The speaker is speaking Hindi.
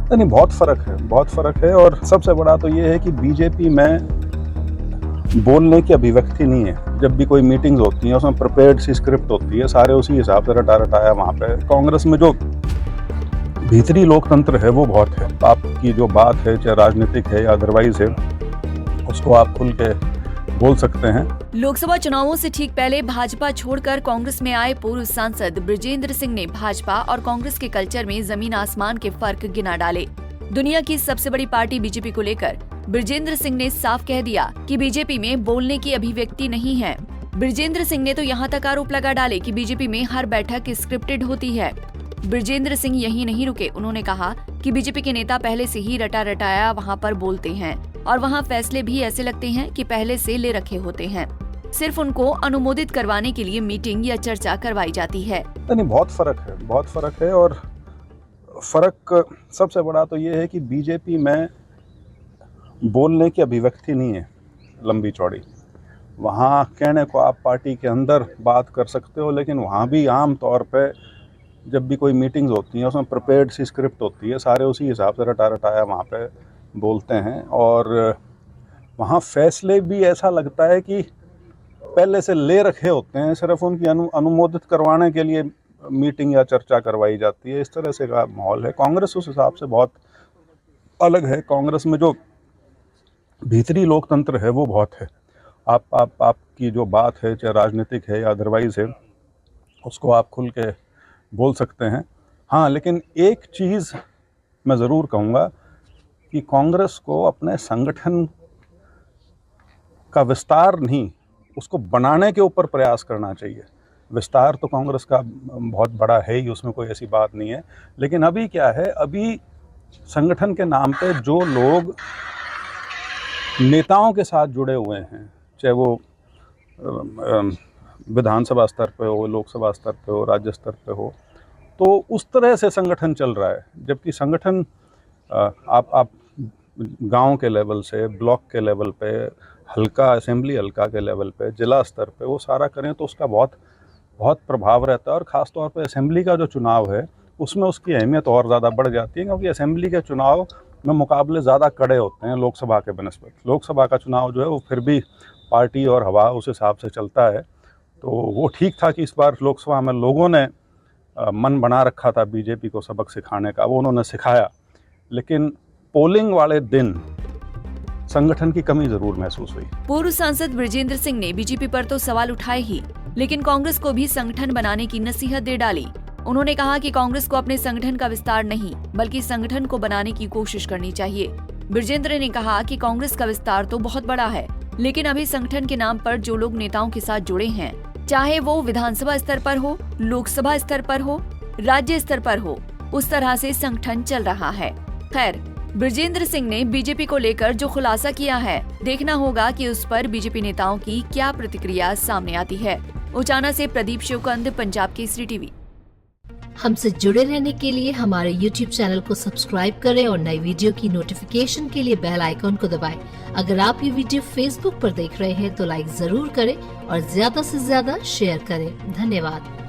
नहीं, बहुत फ़र्क है और सबसे बड़ा तो ये है कि बीजेपी में बोलने की अभिव्यक्ति नहीं है। जब भी कोई मीटिंग्स होती हैं उसमें प्रिपेयर्ड सी स्क्रिप्ट होती है, सारे उसी हिसाब से रटाया वहाँ पे। कांग्रेस में जो भीतरी लोकतंत्र है वो बहुत है। आपकी जो बात है चाहे राजनीतिक है या अदरवाइज है, उसको आप खुल के बोल सकते हैं। लोकसभा चुनावों से ठीक पहले भाजपा छोड़कर कांग्रेस में आए पूर्व सांसद बृजेंद्र सिंह ने भाजपा और कांग्रेस के कल्चर में जमीन आसमान के फर्क गिना डाले। दुनिया की सबसे बड़ी पार्टी बीजेपी को लेकर बृजेंद्र सिंह ने साफ कह दिया कि बीजेपी में बोलने की अभिव्यक्ति नहीं है। बृजेंद्र सिंह ने तो यहाँ तक आरोप लगा डाले कि बीजेपी में हर बैठक स्क्रिप्टेड होती है। बृजेंद्र सिंह यहीं नहीं रुके, उन्होंने कहा कि बीजेपी के नेता पहले से ही रटाया वहाँ पर बोलते हैं और वहाँ फैसले भी ऐसे लगते हैं कि पहले से ले रखे होते हैं। सिर्फ उनको अनुमोदित करवाने के लिए मीटिंग या चर्चा करवाई जाती है। नहीं, बहुत फ़र्क है और फ़र्क सबसे बड़ा तो ये है कि बीजेपी में बोलने की अभिव्यक्ति नहीं है लंबी चौड़ी। वहाँ कहने को आप पार्टी के अंदर बात कर सकते हो, लेकिन वहाँ भी आम तौर पे जब भी कोई मीटिंग्स होती हैं उसमें प्रिपेयर्ड सी स्क्रिप्ट होती है, सारे उसी हिसाब से रटाया वहाँ पे बोलते हैं और वहाँ फैसले भी ऐसा लगता है कि पहले से ले रखे होते हैं, सिर्फ उनकी अनुमोदित करवाने के लिए मीटिंग या चर्चा करवाई जाती है। इस तरह से का माहौल है। कांग्रेस उस हिसाब से बहुत अलग है। कांग्रेस में जो भीतरी लोकतंत्र है वो बहुत है। आपकी जो बात है चाहे राजनीतिक है या अदरवाइज है, उसको आप खुल के बोल सकते हैं। हाँ, लेकिन एक चीज़ मैं ज़रूर कहूँगा कि कांग्रेस को अपने संगठन का विस्तार नहीं, उसको बनाने के ऊपर प्रयास करना चाहिए। विस्तार तो कांग्रेस का बहुत बड़ा है ही, उसमें कोई ऐसी बात नहीं है। लेकिन अभी क्या है, अभी संगठन के नाम पे जो लोग नेताओं के साथ जुड़े हुए हैं, चाहे वो विधानसभा स्तर पे हो, लोकसभा स्तर पे हो, राज्य स्तर पे हो, तो उस तरह से संगठन चल रहा है। जबकि संगठन आप गांव के लेवल से, ब्लॉक के लेवल पे, हल्का असेंबली हल्का के लेवल पे, जिला स्तर पे वो सारा करें तो उसका बहुत प्रभाव रहता है। और ख़ास तौर पे असेंबली का जो चुनाव है उसमें उसकी अहमियत और ज़्यादा बढ़ जाती है, क्योंकि असेंबली के चुनाव में मुकाबले ज़्यादा कड़े होते हैं लोकसभा के बनस्पत। लोकसभा का चुनाव जो है वो फिर भी पार्टी और हवा उस हिसाब से चलता है। तो वो ठीक था कि इस बार लोकसभा में लोगों ने मन बना रखा था बीजेपी को सबक सिखाने का, वो उन्होंने सिखाया। लेकिन पोलिंग वाले दिन संगठन की कमी जरूर महसूस हुई। पूर्व सांसद बृजेंद्र सिंह ने बीजेपी पर तो सवाल उठाए ही, लेकिन कांग्रेस को भी संगठन बनाने की नसीहत दे डाली। उन्होंने कहा कि कांग्रेस को अपने संगठन का विस्तार नहीं बल्कि संगठन को बनाने की कोशिश करनी चाहिए। बृजेंद्र ने कहा कि कांग्रेस का विस्तार तो बहुत बड़ा है, लेकिन अभी संगठन के नाम पर जो लोग नेताओं के साथ जुड़े हैं, चाहे वो विधानसभा स्तर पर हो, लोकसभा स्तर पर हो, राज्य स्तर पर हो, उस तरह से संगठन चल रहा है। खैर, बृजेंद्र सिंह ने बीजेपी को लेकर जो खुलासा किया है, देखना होगा कि उस पर बीजेपी नेताओं की क्या प्रतिक्रिया सामने आती है। उचाना से प्रदीप शिवकंद, पंजाब केसरी टीवी। हमसे जुड़े रहने के लिए हमारे YouTube चैनल को सब्सक्राइब करें और नई वीडियो की नोटिफिकेशन के लिए बेल आइकॉन को दबाएं। अगर आप ये वीडियो Facebook पर देख रहे हैं तो लाइक जरूर करें और ज्यादा से ज्यादा शेयर करें। धन्यवाद।